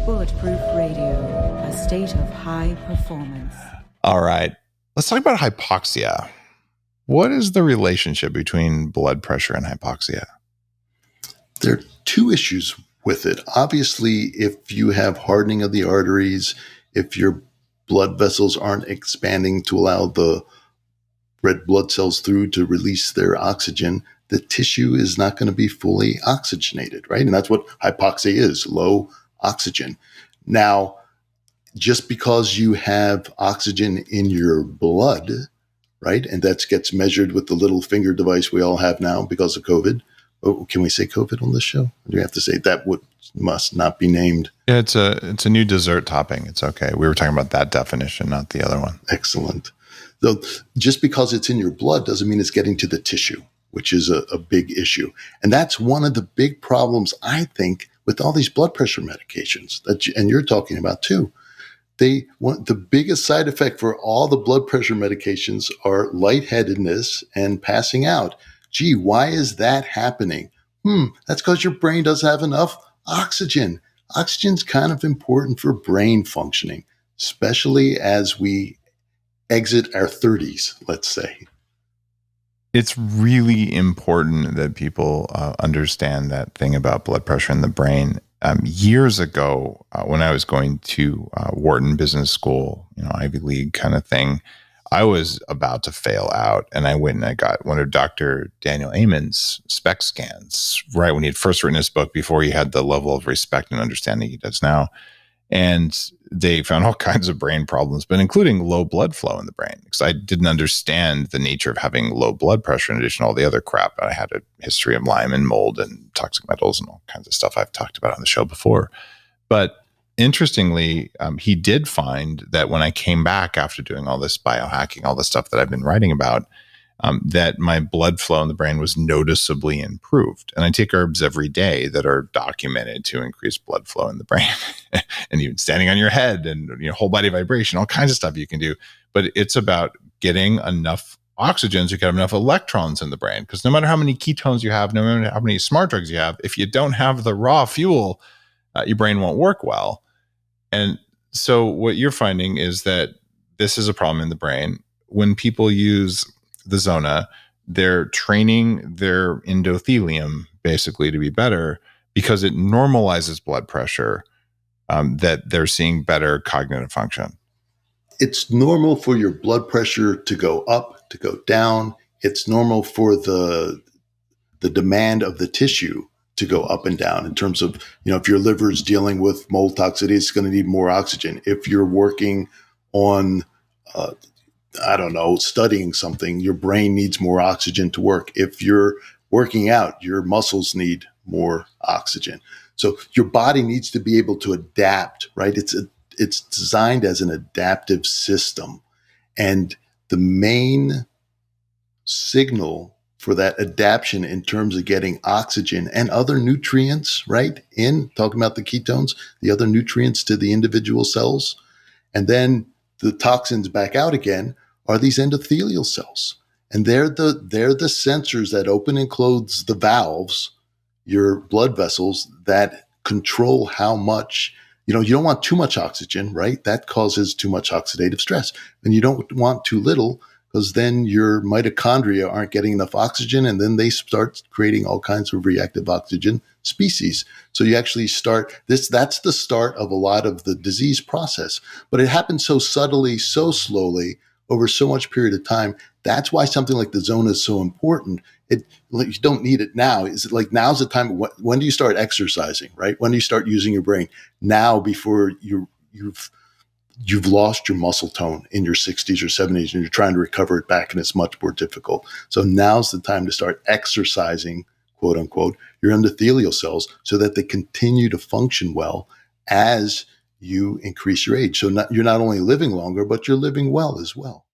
Bulletproof Radio, a state of high performance. All right, let's talk about hypoxia. What is the relationship between blood pressure and hypoxia? There are two issues with it. Obviously, if you have hardening of the arteries, if your blood vessels aren't expanding to allow the red blood cells through to release their oxygen, the tissue is not going to be fully oxygenated, right? And that's what hypoxia is, low oxygen. Now, just because you have oxygen in your blood, right, and that gets measured with the little finger device we all have now because of COVID. Oh, can we say COVID on this show? Or do we have to say that must not be named? Yeah, it's a new dessert topping. It's okay. We were talking about that definition, not the other one. Excellent. So just because it's in your blood doesn't mean it's getting to the tissue, which is a big issue. And that's one of the big problems, I think, with all these blood pressure medications and you're talking about too. The biggest side effect for all the blood pressure medications are lightheadedness and passing out. Gee, why is that happening? That's because your brain doesn't have enough oxygen. Oxygen's kind of important for brain functioning, especially as we exit our 30s, let's say. It's really important that people understand that thing about blood pressure in the brain. Years ago, when I was going to Wharton Business School, Ivy League kind of thing, I was about to fail out, and I went and I got one of Dr. Daniel Amen's SPECT scans right when he had first written his book, before he had the level of respect and understanding he does now. And they found all kinds of brain problems, but including low blood flow in the brain, because I didn't understand the nature of having low blood pressure in addition to all the other crap. I had a history of Lyme and mold and toxic metals and all kinds of stuff I've talked about on the show before. But interestingly, he did find that when I came back after doing all this biohacking, all the stuff that I've been writing about, that my blood flow in the brain was noticeably improved. And I take herbs every day that are documented to increase blood flow in the brain, and even standing on your head and whole body vibration, all kinds of stuff you can do. But it's about getting enough oxygen so you can have enough electrons in the brain. Because no matter how many ketones you have, no matter how many smart drugs you have, if you don't have the raw fuel, your brain won't work well. And so what you're finding is that this is a problem in the brain. When people use the Zona, they're training their endothelium basically to be better, because it normalizes blood pressure, that they're seeing better cognitive function. It's normal for your blood pressure to go up, to go down. It's normal for the demand of the tissue to go up and down in terms of, if your liver is dealing with mold toxicity, it's going to need more oxygen. If you're working on, studying something, your brain needs more oxygen to work. If you're working out, your muscles need more oxygen. So your body needs to be able to adapt, right? It's designed as an adaptive system. And the main signal for that adaptation in terms of getting oxygen and other nutrients, right? Talking about the ketones, the other nutrients to the individual cells, and then the toxins back out again, are these endothelial cells. And they're the sensors that open and close the valves, your blood vessels, that control how much, you don't want too much oxygen, right? That causes too much oxidative stress. And you don't want too little, because then your mitochondria aren't getting enough oxygen, and then they start creating all kinds of reactive oxygen species. So you actually start that's the start of a lot of the disease process. But it happens so subtly, so slowly, over so much period of time. That's why something like the Zona is so important. You don't need it now. Is it like now's the time? When do you start exercising, right? When do you start using your brain? Now, before you've lost your muscle tone in your 60s or 70s, and you're trying to recover it back, and it's much more difficult. So now's the time to start exercising, quote unquote, your endothelial cells so that they continue to function well as you increase your age. So you're not only living longer, but you're living well as well.